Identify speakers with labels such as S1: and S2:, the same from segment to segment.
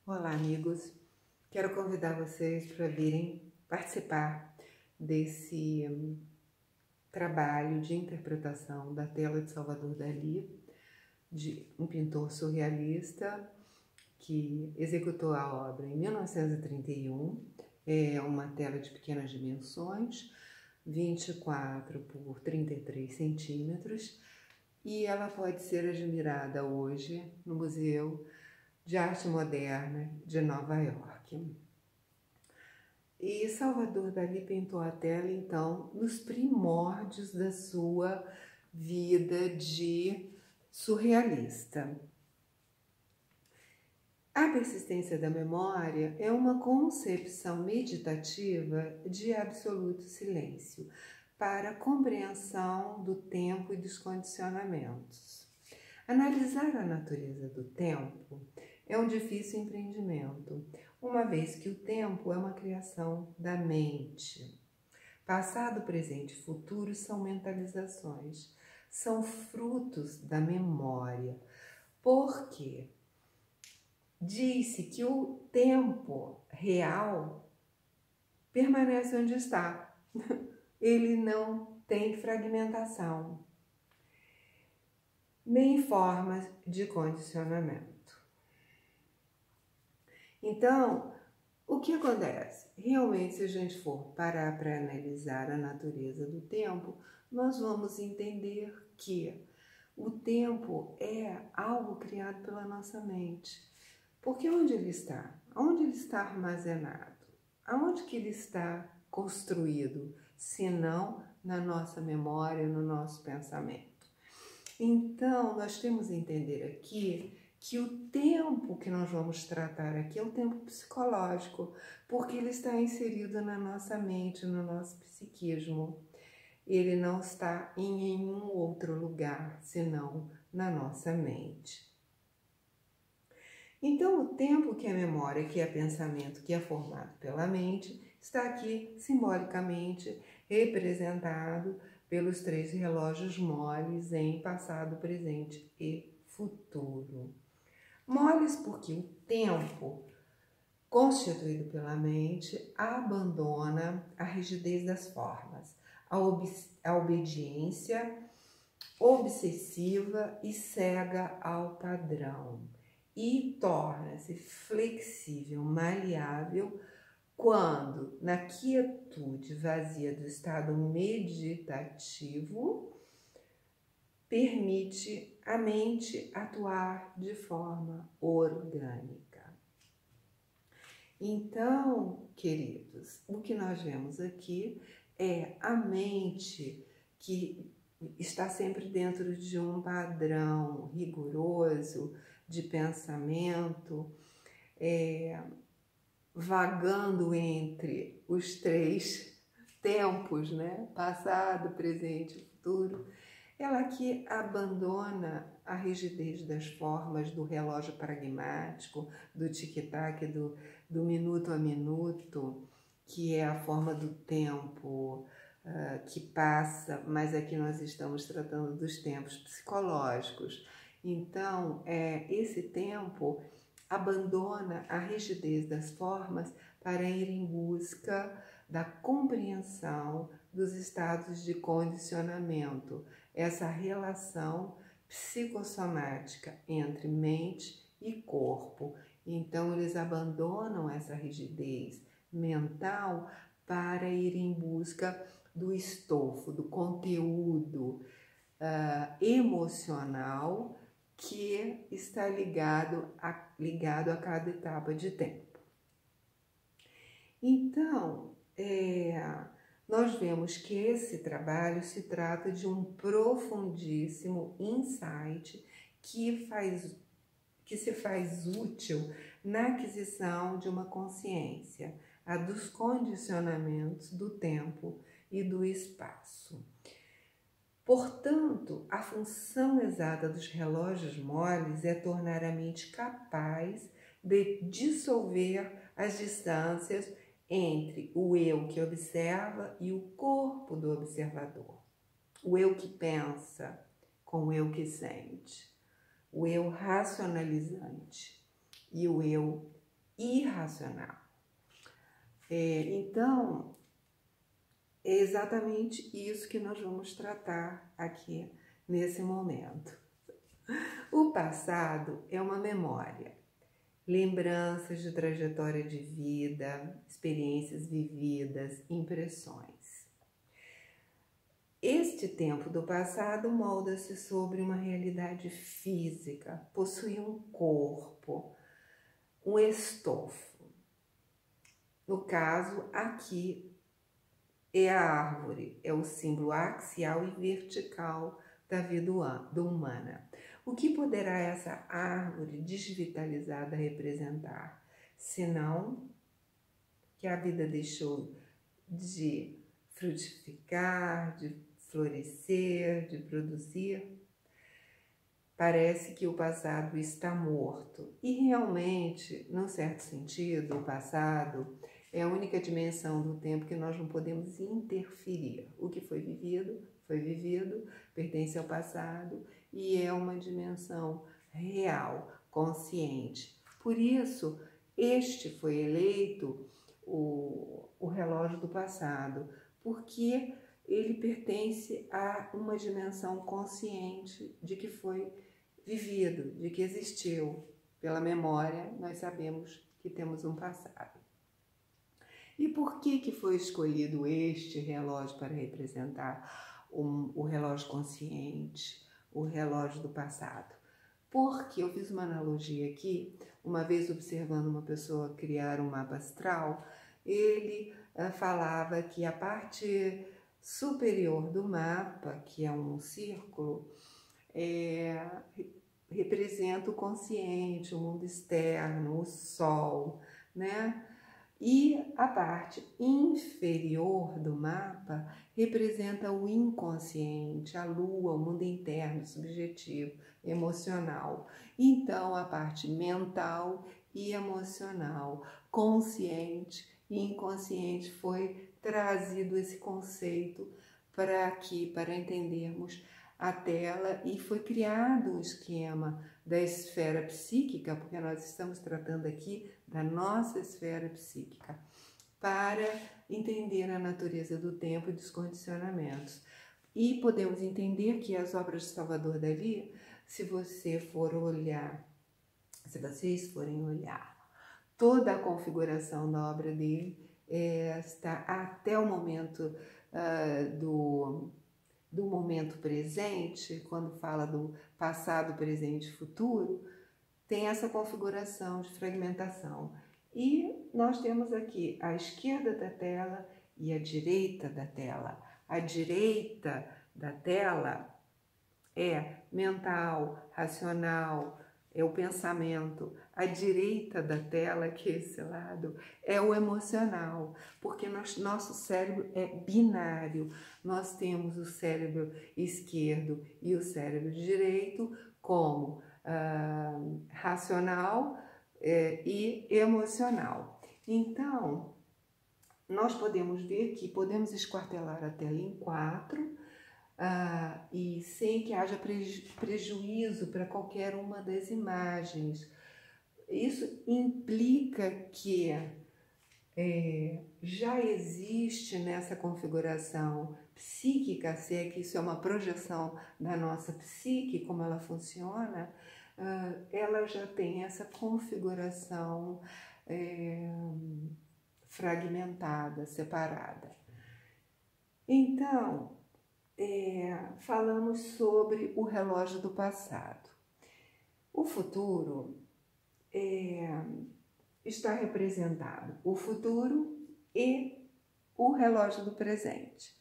S1: Olá, amigos. Quero convidar vocês para virem participar desse trabalho de interpretação da tela de Salvador Dalí, de um pintor surrealista que executou a obra em 1931. É uma tela de pequenas dimensões, 24 por 33 centímetros, e ela pode ser admirada hoje no Museu de Arte Moderna de Nova York. E Salvador Dalí pintou a tela, então, nos primórdios da sua vida de surrealista. A persistência da memória é uma concepção meditativa de absoluto silêncio para a compreensão do tempo e dos condicionamentos. Analisar a natureza do tempo é um difícil empreendimento, uma vez que o tempo é uma criação da mente. Passado, presente e futuro são mentalizações, são frutos da memória, porque diz-se que o tempo real permanece onde está, ele não tem fragmentação, nem formas de condicionamento. Então, o que acontece? Realmente, se a gente for parar para analisar a natureza do tempo, nós vamos entender que o tempo é algo criado pela nossa mente. Porque onde ele está? Onde ele está armazenado? Aonde que ele está construído? Se não na nossa memória, no nosso pensamento. Então, nós temos que entender aqui que o tempo que nós vamos tratar aqui é o tempo psicológico, porque ele está inserido na nossa mente, no nosso psiquismo. Ele não está em nenhum outro lugar, senão na nossa mente. Então, o tempo que é memória, que é pensamento, que é formado pela mente, está aqui simbolicamente representado pelos 3 relógios moles em passado, presente e futuro. Moles porque o tempo, constituído pela mente, abandona a rigidez das formas, a obediência obsessiva e cega ao padrão, e torna-se flexível, maleável, quando, na quietude vazia do estado meditativo, permite a mente atuar de forma orgânica. Então, queridos, o que nós vemos aqui é a mente que está sempre dentro de um padrão rigoroso de pensamento, vagando entre os 3 tempos, né? Passado, presente e futuro. Ela que abandona a rigidez das formas do relógio pragmático, do tic-tac, do minuto a minuto, que é a forma do tempo que passa, mas aqui nós estamos tratando dos tempos psicológicos. Então, esse tempo abandona a rigidez das formas para ir em busca da compreensão dos estados de condicionamento, essa relação psicossomática entre mente e corpo. Então, eles abandonam essa rigidez mental para ir em busca do estofo, do conteúdo emocional que está ligado a cada etapa de tempo. Então, nós vemos que esse trabalho se trata de um profundíssimo insight que se faz útil na aquisição de uma consciência, a dos condicionamentos do tempo e do espaço. Portanto, a função exata dos relógios moles é tornar a mente capaz de dissolver as distâncias entre o eu que observa e o corpo do observador. O eu que pensa com o eu que sente. O eu racionalizante e o eu irracional. Então, é exatamente isso que nós vamos tratar aqui nesse momento. O passado é uma memória, lembranças de trajetória de vida, experiências vividas, impressões. Este tempo do passado molda-se sobre uma realidade física, possui um corpo, um estofo. No caso, aqui é a árvore, é o símbolo axial e vertical da vida humana. O que poderá essa árvore desvitalizada representar, senão que a vida deixou de frutificar, de florescer, de produzir? Parece que o passado está morto. E realmente, num certo sentido, o passado é a única dimensão do tempo que nós não podemos interferir. O que foi vivido, pertence ao passado e é uma dimensão real, consciente. Por isso, este foi eleito o relógio do passado, porque ele pertence a uma dimensão consciente de que foi vivido, de que existiu. Pela memória, nós sabemos que temos um passado. E por que foi escolhido este relógio para representar o relógio consciente, o relógio do passado? Porque eu fiz uma analogia aqui, uma vez observando uma pessoa criar um mapa astral, ele falava que a parte superior do mapa, que é um círculo, representa o consciente, o mundo externo, o sol, né? E a parte inferior do mapa representa o inconsciente, a lua, o mundo interno, subjetivo, emocional. Então, a parte mental e emocional, consciente e inconsciente, foi trazido esse conceito para aqui, para entendermos a tela, e foi criado um esquema da esfera psíquica, porque nós estamos tratando aqui da nossa esfera psíquica, para entender a natureza do tempo e dos condicionamentos. E podemos entender que as obras de Salvador Dalí, se vocês forem olhar toda a configuração da obra dele, está até o momento do momento presente, quando fala do passado, presente e futuro, tem essa configuração de fragmentação. E nós temos aqui a esquerda da tela e a direita da tela. A direita da tela é mental, racional, é o pensamento. A direita da tela, que é esse lado, é o emocional, porque nosso cérebro é binário. Nós temos o cérebro esquerdo e o cérebro direito como racional e emocional. Então, nós podemos ver que podemos esquartelar a tela em 4, e sem que haja prejuízo para qualquer uma das imagens. Isso implica que já existe nessa configuração psíquica, se é que isso é uma projeção da nossa psique, como ela funciona, ela já tem essa configuração fragmentada, separada. Então, falamos sobre o relógio do passado. O futuro está representado o futuro e o relógio do presente.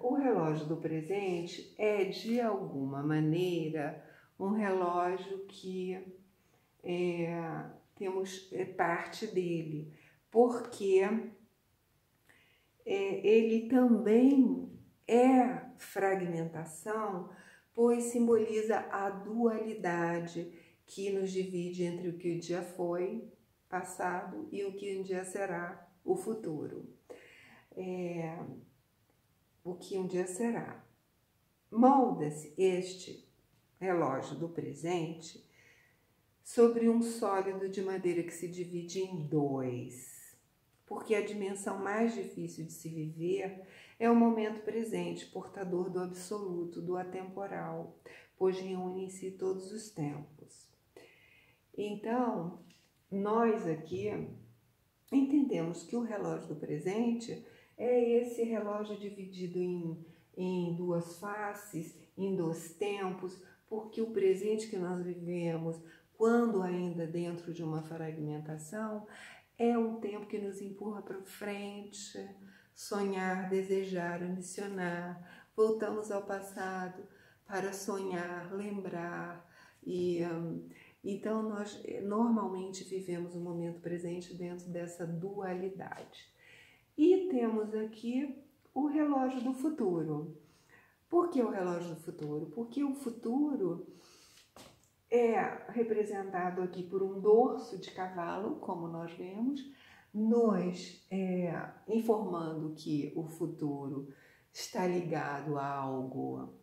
S1: O relógio do presente é, de alguma maneira, um relógio que temos parte dele, porque ele também é fragmentação, pois simboliza a dualidade que nos divide entre o que um dia foi, passado, e o que um dia será, o futuro. O que um dia será. Molda-se este relógio do presente sobre um sólido de madeira que se divide em dois, porque a dimensão mais difícil de se viver é o momento presente, portador do absoluto, do atemporal, pois reúne em si todos os tempos. Então, nós aqui entendemos que o relógio do presente é esse relógio dividido em duas faces, em dois tempos, porque o presente que nós vivemos, quando ainda dentro de uma fragmentação, é um tempo que nos empurra para frente, sonhar, desejar, ambicionar. Voltamos ao passado para sonhar, lembrar então, nós normalmente vivemos o momento presente dentro dessa dualidade. E temos aqui o relógio do futuro. Por que o relógio do futuro? Porque o futuro é representado aqui por um dorso de cavalo, como nós vemos, nos informando que o futuro está ligado a algo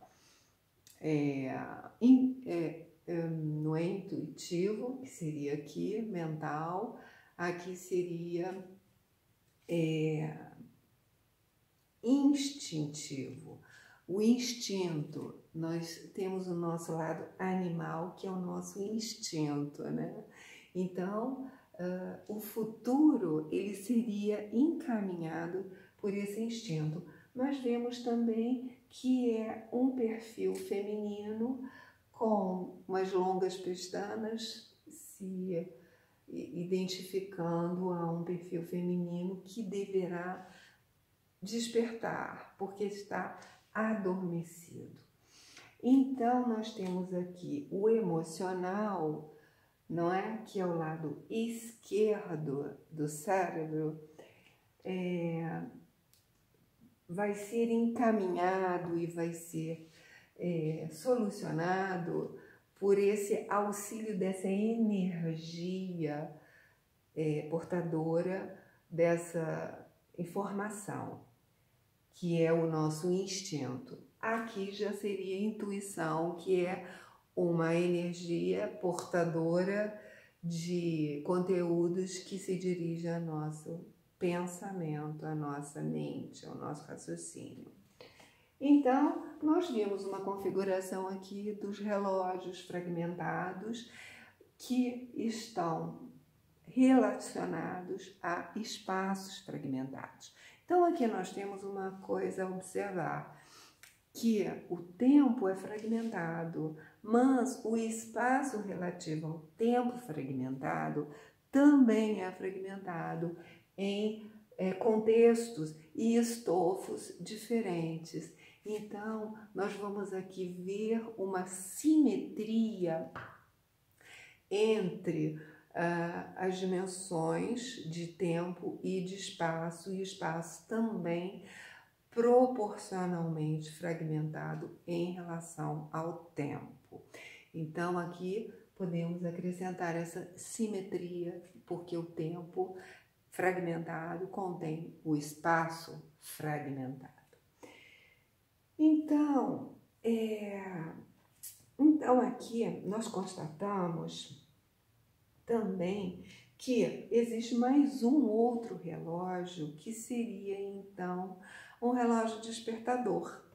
S1: não é intuitivo, que seria aqui, mental, aqui seria instintivo. O instinto, nós temos o nosso lado animal, que é o nosso instinto, né? Então, o futuro, ele seria encaminhado por esse instinto. Nós vemos também que é um perfil feminino com umas longas pestanas, se identificando a um perfil feminino que deverá despertar, porque está adormecido. Então, nós temos aqui o emocional, não é? Que é o lado esquerdo do cérebro, vai ser encaminhado e vai ser solucionado por esse auxílio dessa energia portadora dessa informação, que é o nosso instinto. Aqui já seria a intuição, que é uma energia portadora de conteúdos que se dirige ao nosso pensamento, à nossa mente, ao nosso raciocínio. Então, nós vimos uma configuração aqui dos relógios fragmentados que estão relacionados a espaços fragmentados. Então, aqui nós temos uma coisa a observar, que o tempo é fragmentado, mas o espaço relativo ao tempo fragmentado também é fragmentado em contextos e estofos diferentes. Então, nós vamos aqui ver uma simetria entre as dimensões de tempo e de espaço, e espaço também proporcionalmente fragmentado em relação ao tempo. Então, aqui podemos acrescentar essa simetria, porque o tempo fragmentado contém o espaço fragmentado. Então, aqui nós constatamos também que existe mais um outro relógio que seria, então, um relógio despertador.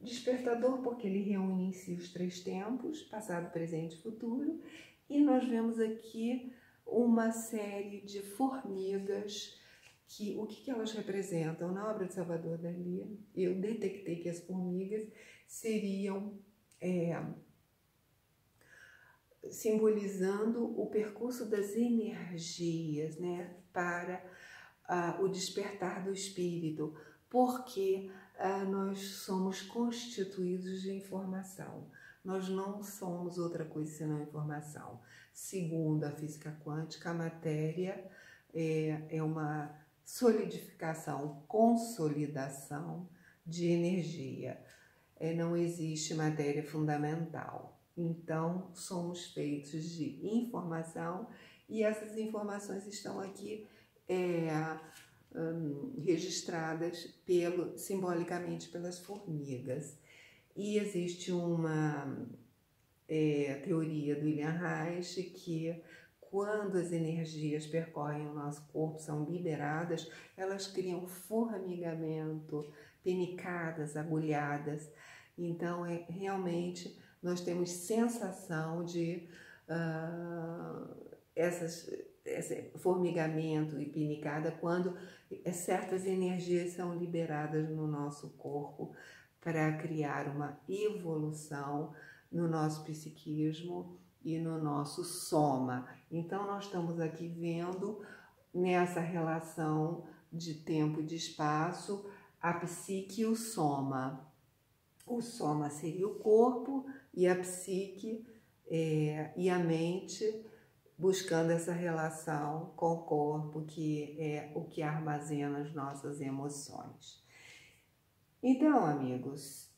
S1: Despertador porque ele reúne em si os três tempos, passado, presente e futuro, e nós vemos aqui uma série de formigas que o que elas representam? Na obra de Salvador Dalí, eu detectei que as formigas seriam simbolizando o percurso das energias, né, para o despertar do espírito, porque nós somos constituídos de informação. Nós não somos outra coisa senão informação. Segundo a física quântica, a matéria é uma solidificação, consolidação de energia. Não existe matéria fundamental. Então, somos feitos de informação e essas informações estão aqui registradas simbolicamente pelas formigas. E existe uma teoria do William Reich, que quando as energias percorrem o nosso corpo, são liberadas, elas criam formigamento, penicadas, agulhadas. Então, realmente, nós temos sensação de esse formigamento e pinicada quando certas energias são liberadas no nosso corpo para criar uma evolução no nosso psiquismo e no nosso soma. Então, nós estamos aqui vendo nessa relação de tempo e de espaço a psique e o soma. O soma seria o corpo e a psique e a mente, buscando essa relação com o corpo, que é o que armazena as nossas emoções. Então, amigos,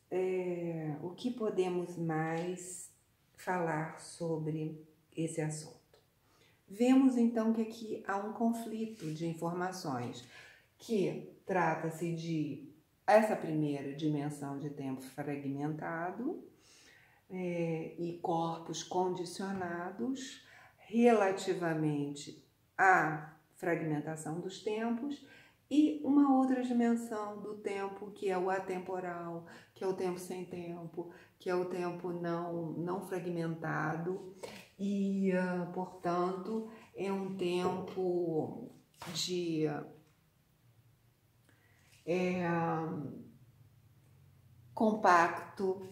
S1: o que podemos mais falar sobre esse assunto? Vemos então que aqui há um conflito de informações, que trata-se de essa primeira dimensão de tempo fragmentado e corpos condicionados relativamente à fragmentação dos tempos, e uma outra dimensão do tempo, que é o atemporal, que é o tempo sem tempo, que é o tempo não fragmentado e, portanto, é um tempo de compacto,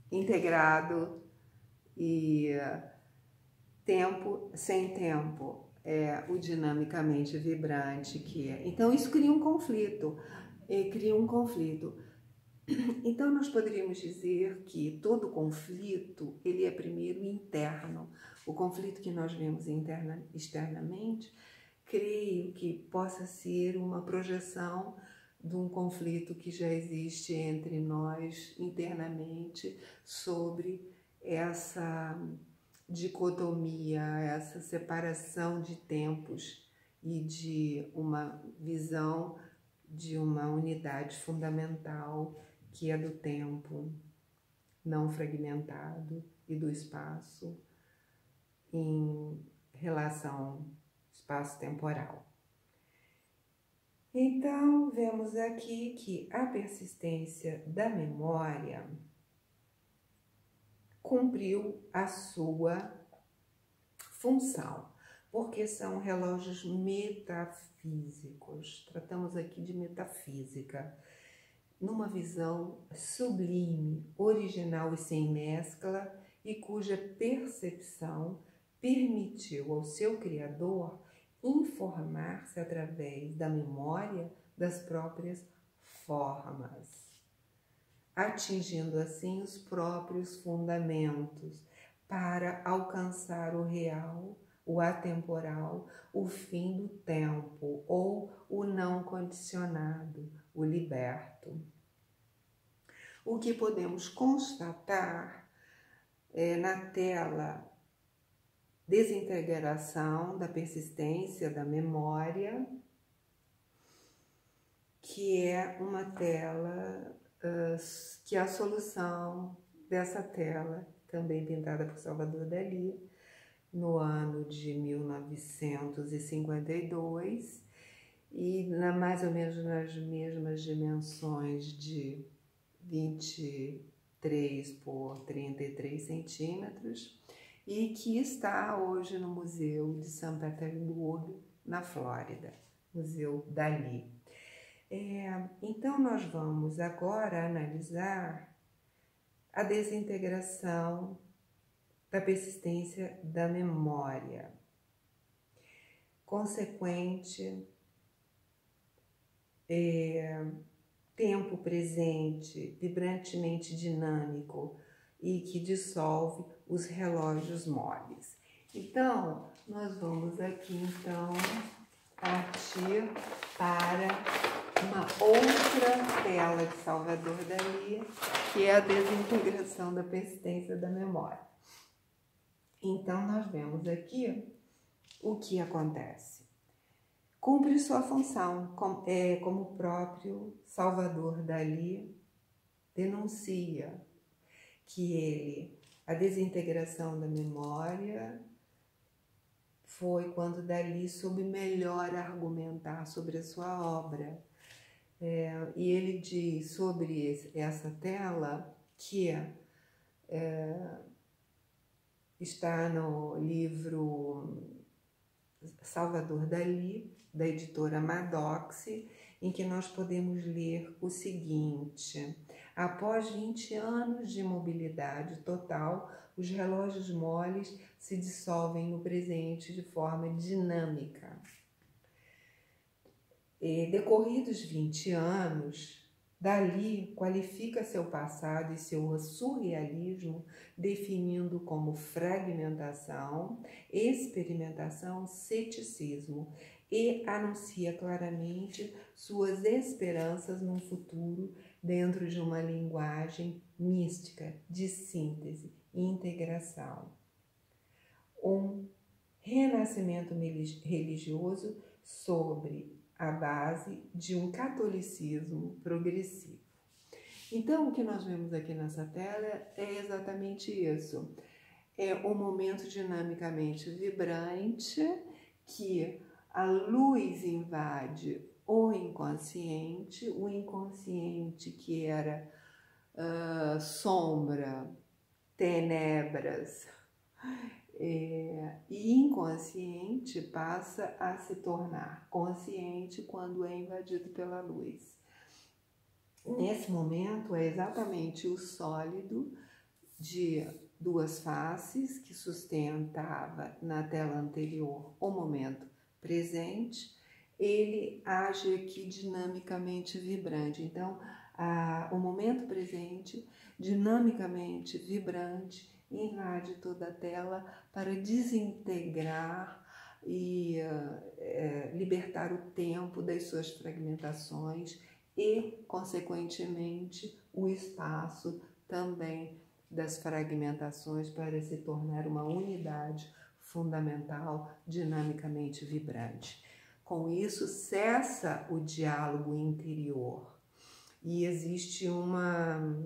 S1: integrado e tempo sem tempo. O dinamicamente vibrante que é. Então, isso cria um conflito. Então, nós poderíamos dizer que todo conflito, ele é primeiro interno. O conflito que nós vemos externamente, creio que possa ser uma projeção de um conflito que já existe entre nós internamente sobre essa dicotomia, essa separação de tempos e de uma visão de uma unidade fundamental que é do tempo não fragmentado e do espaço em relação espaço-temporal. Então, vemos aqui que a persistência da memória cumpriu a sua função, porque são relógios metafísicos. Tratamos aqui de metafísica, numa visão sublime, original e sem mescla, e cuja percepção permitiu ao seu criador informar-se através da memória das próprias formas, atingindo assim os próprios fundamentos para alcançar o real, o atemporal, o fim do tempo ou o não condicionado, o liberto. O que podemos constatar na tela desintegração da persistência da memória, que é uma tela que é a solução dessa tela, também pintada por Salvador Dalí, no ano de 1952, e mais ou menos nas mesmas dimensões de 23 por 33 centímetros, e que está hoje no Museu de São Petersburgo, na Flórida, Museu Dalí. Então, nós vamos agora analisar a desintegração da persistência da memória, consequente tempo presente, vibrantemente dinâmico e que dissolve os relógios moles. Então, nós vamos aqui, partir para uma outra tela de Salvador Dalí, que é a desintegração da persistência da memória. Então, nós vemos aqui o que acontece. Cumpre sua função, como o próprio Salvador Dalí denuncia, que ele A desintegração da memória foi quando Dalí soube melhor argumentar sobre a sua obra. E ele diz sobre essa tela que está no livro Salvador Dalí, da editora Madox, em que nós podemos ler o seguinte: após 20 anos de mobilidade total, os relógios moles se dissolvem no presente de forma dinâmica. Decorridos 20 anos, Dalí qualifica seu passado e seu surrealismo, definindo como fragmentação, experimentação, ceticismo, e anuncia claramente suas esperanças num futuro dentro de uma linguagem mística de síntese e integração. Um renascimento religioso sobre a base de um catolicismo progressivo. Então, o que nós vemos aqui nessa tela é exatamente isso. É um momento dinamicamente vibrante que a luz invade o inconsciente que era sombra, tenebras, e inconsciente passa a se tornar consciente quando é invadido pela luz. Nesse momento é exatamente o sólido de duas faces que sustentava na tela anterior o momento presente, ele age aqui dinamicamente vibrante. Então, o momento presente, dinamicamente vibrante, invade toda a tela para desintegrar e libertar o tempo das suas fragmentações e, consequentemente, o espaço também das fragmentações para se tornar uma unidade fundamental, dinamicamente vibrante. Com isso, cessa o diálogo interior e existe uma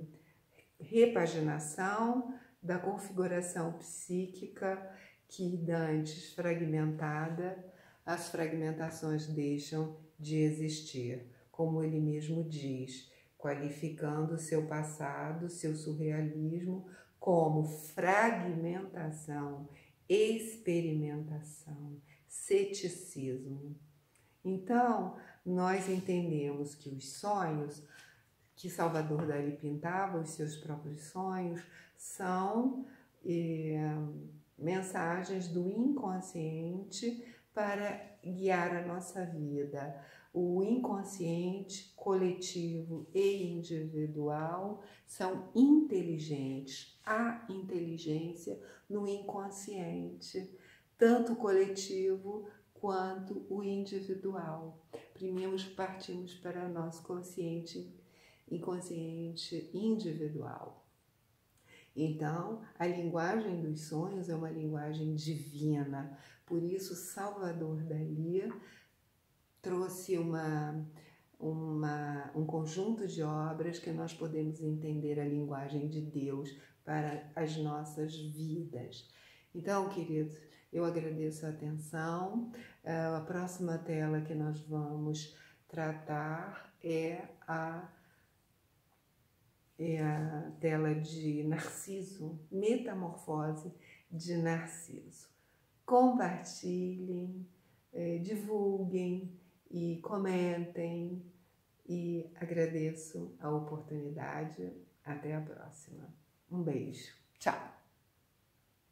S1: repaginação da configuração psíquica que, dantes fragmentada, as fragmentações deixam de existir, como ele mesmo diz, qualificando seu passado, seu surrealismo, como fragmentação, experimentação, ceticismo. Então, nós entendemos que os sonhos que Salvador Dalí pintava, os seus próprios sonhos, são mensagens do inconsciente para guiar a nossa vida. O inconsciente, coletivo e individual são inteligentes. Há inteligência no inconsciente, tanto coletivo quanto o individual. Primeiro partimos para o nosso inconsciente individual. Então, a linguagem dos sonhos é uma linguagem divina. Por isso, Salvador Dalí trouxe um conjunto de obras que nós podemos entender a linguagem de Deus para as nossas vidas. Então, queridos, eu agradeço a atenção. A próxima tela que nós vamos tratar é a tela de Narciso, Metamorfose de Narciso. Compartilhem, divulguem e comentem, e agradeço a oportunidade. Até a próxima. Um beijo. Tchau!